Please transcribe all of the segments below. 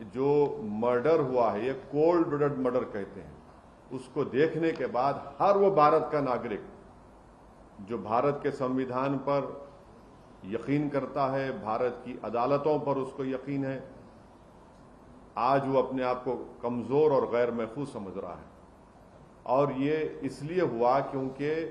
جو مرڈر ہوا ہے، یہ کولڈ بلڈ مرڈر کہتے ہیں، اس کو دیکھنے کے بعد ہر وہ بھارت کا ناگرک جو بھارت کے سنویدھان پر یقین کرتا ہے، بھارت کی عدالتوں پر اس کو یقین ہے، آج وہ اپنے آپ کو کمزور اور غیر محفوظ سمجھ رہا ہے. اور یہ اس لیے ہوا کیونکہ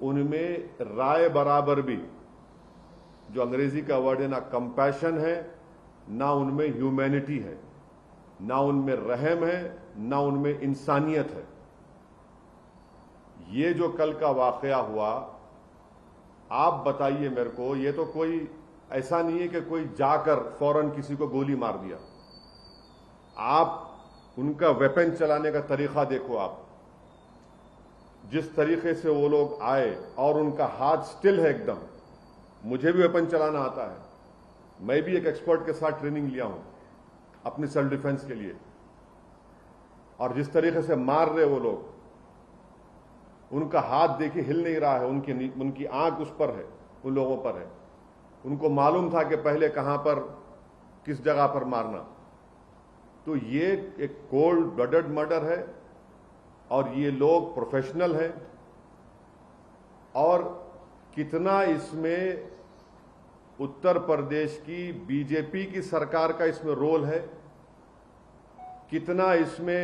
ان میں رائے برابر بھی، جو انگریزی کا ورڈ ہے، نہ کمپیشن ہے، نہ ان میں ہیومینٹی ہے، نہ ان میں رحم ہے، نہ ان میں انسانیت ہے. یہ جو کل کا واقعہ ہوا، آپ بتائیے میرے کو، یہ تو کوئی ایسا نہیں ہے کہ کوئی جا کر فوراً کسی کو گولی مار دیا. آپ ان کا ویپن چلانے کا طریقہ دیکھو، آپ جس طریقے سے وہ لوگ آئے اور ان کا ہاتھ سٹل ہے ایک دم. مجھے بھی ویپن چلانا آتا ہے، میں بھی ایک ایکسپرٹ کے ساتھ ٹریننگ لیا ہوں اپنی سیلف ڈیفenس کے لیے. اور جس طریقے سے مار رہے وہ لوگ، ان کا ہاتھ دیکھیے ہل نہیں رہا ہے، ان کی آنکھ اس پر ہے، ان لوگوں پر ہے. ان کو معلوم تھا کہ پہلے کہاں پر کس جگہ پر مارنا. تو یہ ایک کولڈ بلڈڈ مرڈر ہے اور یہ لوگ پروفیشنل ہیں. اور کتنا اس میں اتر پردیش کی بی جے پی کی سرکار کا اس میں رول ہے، کتنا اس میں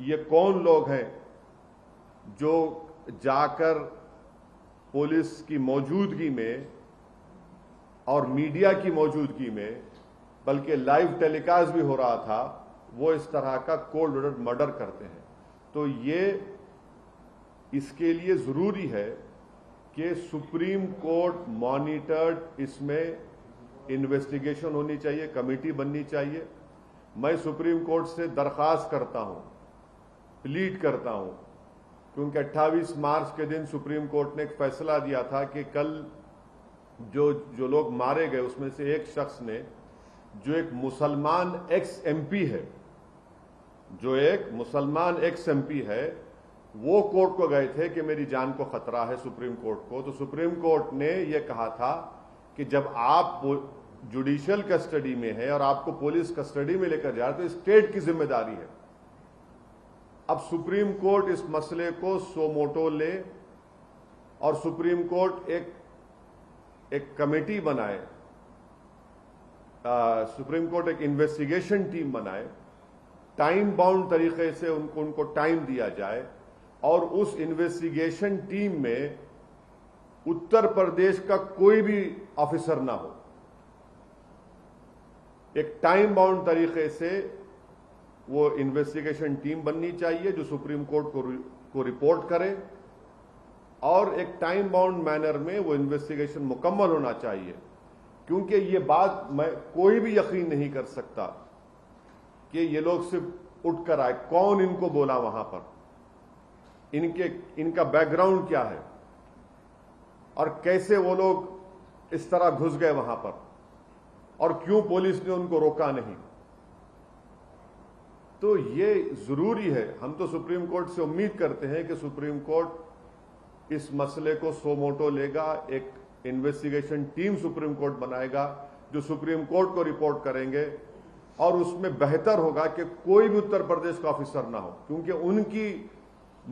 یہ کون لوگ ہیں جو جا کر پولیس کی موجودگی میں اور میڈیا کی موجودگی میں، بلکہ لائیو ٹیلی کاسٹ بھی ہو رہا تھا، وہ اس طرح کا کولڈ بلڈڈ مرڈر کرتے ہیں. تو یہ اس کے لیے ضروری ہے کہ سپریم کورٹ مانیٹرڈ اس میں انویسٹیگیشن ہونی چاہیے، کمیٹی بننی چاہیے. میں سپریم کورٹ سے درخواست کرتا ہوں، پلیڈ کرتا ہوں، کیونکہ 28 مارچ کے دن سپریم کورٹ نے ایک فیصلہ دیا تھا کہ کل جو لوگ مارے گئے اس میں سے ایک شخص نے، جو ایک مسلمان ایکس ایم پی ہے، وہ کورٹ کو گئے تھے کہ میری جان کو خطرہ ہے سپریم کورٹ کو. تو سپریم کورٹ نے یہ کہا تھا کہ جب آپ جوڈیشل کسٹڈی میں ہے اور آپ کو پولیس کسٹڈی میں لے کر جا رہے تو اسٹیٹ کی ذمہ داری ہے. اب سپریم کورٹ اس مسئلے کو سو موٹو لے اور سپریم کورٹ ایک کمیٹی بنائے، سپریم کورٹ ایک انویسٹیگیشن ٹیم بنائے، ٹائم باؤنڈ طریقے سے ان کو ٹائم دیا جائے، اور اس انویسٹیگیشن ٹیم میں اتر پردیش کا کوئی بھی آفیسر نہ ہو. ایک ٹائم باؤنڈ طریقے سے وہ انویسٹیگیشن ٹیم بننی چاہیے جو سپریم کورٹ کو رپورٹ کرے، اور ایک ٹائم باؤنڈ مینر میں وہ انویسٹیگیشن مکمل ہونا چاہیے. کیونکہ یہ بات میں کوئی بھی یقین نہیں کر سکتا کہ یہ لوگ صرف اٹھ کر آئے، کون ان کو بولا وہاں پر، ان کا بیک گراؤنڈ کیا ہے، اور کیسے وہ لوگ اس طرح گھس گئے وہاں پر، اور کیوں پولیس نے ان کو روکا نہیں. تو یہ ضروری ہے. ہم تو سپریم کورٹ سے امید کرتے ہیں کہ سپریم کورٹ اس مسئلے کو سو موٹو لے گا، ایک انویسٹیگیشن ٹیم سپریم کورٹ بنائے گا جو سپریم کورٹ کو رپورٹ کریں گے، اور اس میں بہتر ہوگا کہ کوئی بھی اتر پردیش کا آفیسر نہ ہو، کیونکہ ان کی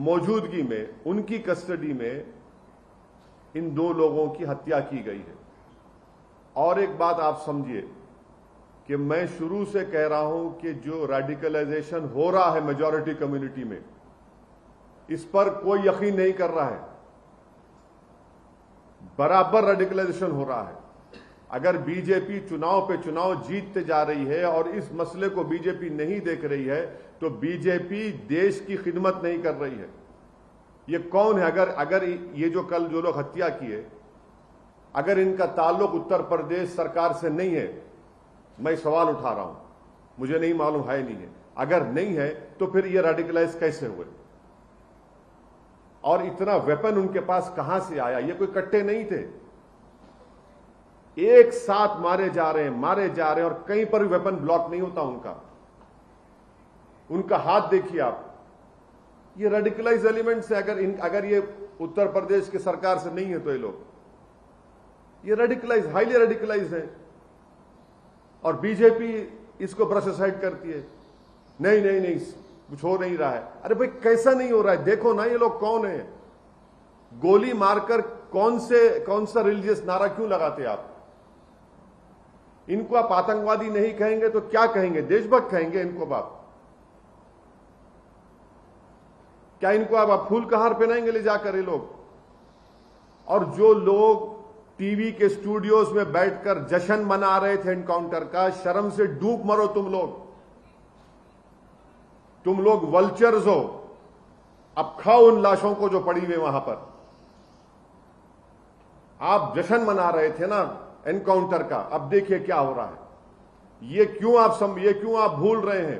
موجودگی میں، ان کی کسٹڈی میں ان دو لوگوں کی ہتیا کی گئی ہے. اور ایک بات آپ سمجھیے کہ میں شروع سے کہہ رہا ہوں کہ جو ریڈیکلائزیشن ہو رہا ہے میجورٹی کمیونٹی میں، اس پر کوئی یقین نہیں کر رہا ہے. برابر ریڈیکلائزیشن ہو رہا ہے. اگر بی جے پی چناؤ پہ چناؤ جیتتے جا رہی ہے اور اس مسئلے کو بی جے پی نہیں دیکھ رہی ہے تو بی جے پی دیش کی خدمت نہیں کر رہی ہے. یہ کون ہے؟ اگر یہ جو لوگ ہتیا کیے، اگر ان کا تعلق اتر پردیش سرکار سے نہیں ہے، میں سوال اٹھا رہا ہوں، مجھے نہیں معلوم ہے نہیں ہے، اگر نہیں ہے تو پھر یہ ریڈیکلائز کیسے ہوئے، اور اتنا ویپن ان کے پاس کہاں سے آیا؟ یہ کوئی کٹے نہیں تھے، ایک ساتھ مارے جا رہے ہیں اور کہیں پر بھی ویپن بلاک نہیں ہوتا ان کا ہاتھ دیکھیے آپ. یہ ریڈیکلائز ایلیمنٹ سے اگر یہ اتر پردیش کی سرکار سے نہیں ہے تو یہ لوگ یہ ریڈیکلائز ہائیلی ریڈیکلائز ہے اور بی جے پی اس کو برش اسائڈ کرتی ہے. نہیں کچھ ہو نہیں رہا ہے. ارے بھائی کیسا نہیں ہو رہا ہے؟ دیکھو نا یہ لوگ کون ہیں. گولی مار کر کون سا ریلیجیس نعرہ کیوں لگاتے آپ؟ ان کو آپ آتنکوادی نہیں کہیں گے تو کیا کہیں گے؟ دیش بھکت کہیں گے ان کو آپ؟ کیا ان کو آپ پھول کہار پہنائیں گے لے جا کر یہ لوگ؟ اور جو لوگ ٹی وی کے اسٹوڈیوز میں بیٹھ کر جشن منا رہے تھے انکاؤنٹر کا، شرم سے ڈوب مرو تم لوگ ولچرز ہو. اب کھاؤ ان لاشوں کو جو پڑی ہوئے وہاں پر. آپ جشن منا رہے تھے نا انکاؤنٹر کا، اب دیکھیے کیا ہو رہا ہے. یہ کیوں آپ بھول رہے ہیں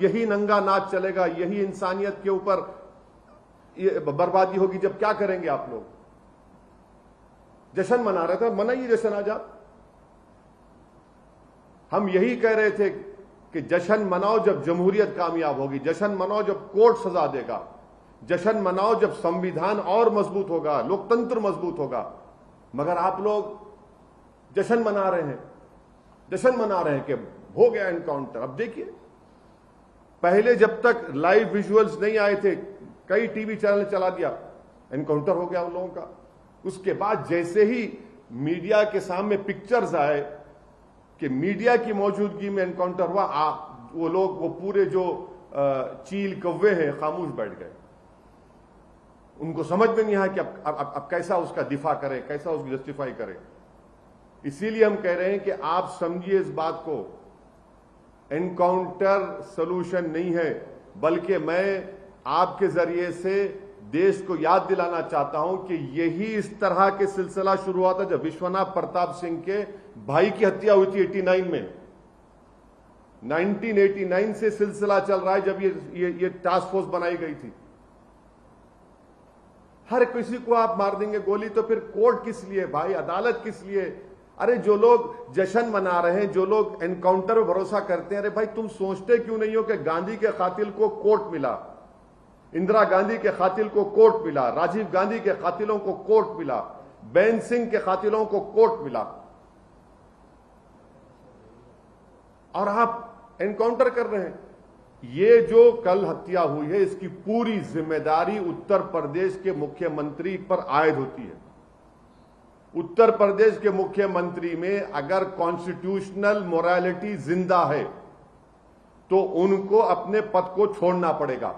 یہی ننگا ناچ چلے گا، یہی انسانیت کے اوپر یہ بربادی ہوگی. جب کیا کریں گے آپ لوگ؟ جشن منا رہے تھے، منائیے جشن آج. آپ ہم یہی کہہ رہے تھے کہ جشن مناؤ جب جمہوریت کامیاب ہوگی، جشن مناؤ جب کورٹ سزا دے گا، جشن مناؤ جب سنویدھان اور مضبوط ہوگا، لوکتنتر مضبوط ہوگا. مگر آپ لوگ جشن منا رہے ہیں کہ ہو گیا انکاؤنٹر. اب دیکھیے، پہلے جب تک لائیو ویژولز نہیں آئے تھے، کئی ٹی وی چینل چلا دیا، انکاؤنٹر ہو گیا ان لوگوں کا. اس کے بعد جیسے ہی میڈیا کے سامنے پکچرز آئے کہ میڈیا کی موجودگی میں انکاؤنٹر ہوا، وہ لوگ، وہ پورے جو چیل کوے ہیں، خاموش بیٹھ گئے. ان کو سمجھ میں نہیں آیا کہ اب کیسا اس کا دفاع کرے، کیسا اس کو جسٹیفائی کرے. اسی لیے ہم کہہ رہے ہیں کہ آپ سمجھیے اس بات کو، انکاؤنٹر سلوشن نہیں ہے، بلکہ میں آپ کے ذریعے سے دیش کو یاد دلانا چاہتا ہوں کہ یہی اس طرح کے سلسلہ شروع ہوا تھا جب وشوناتھ پرتاپ سنگھ کے بھائی کی ہتیا ہوئی تھی 89 میں. 1989 سے سلسلہ چل رہا ہے جب یہ ٹاسک فورس بنائی گئی تھی. ہر کسی کو آپ مار دیں گے گولی تو پھر کورٹ کس لیے بھائی؟ عدالت کس لیے؟ ارے جو لوگ جشن منا رہے ہیں، جو لوگ انکاؤنٹر پر بھروسہ کرتے ہیں، ارے بھائی تم سوچتے کیوں نہیں ہو کہ گاندھی کے قاتل کو کورٹ ملا، اندرا گاندھی کے قاتل کو کورٹ ملا، راجیو گاندھی کے قاتلوں کو کورٹ ملا، بین سنگھ کے قاتلوں کو کورٹ ملا، اور آپ انکاؤنٹر کر رہے ہیں. یہ جو کل ہتیا ہوئی ہے، اس کی پوری ذمہ داری اتر پردیش کے مکھیہ منتری پر عائد ہوتی ہے. اتر پردیش کے مکھیہ منتری میں اگر کانسٹیٹیوشنل موریلٹی زندہ ہے تو ان کو اپنے پد کو چھوڑنا پڑے گا.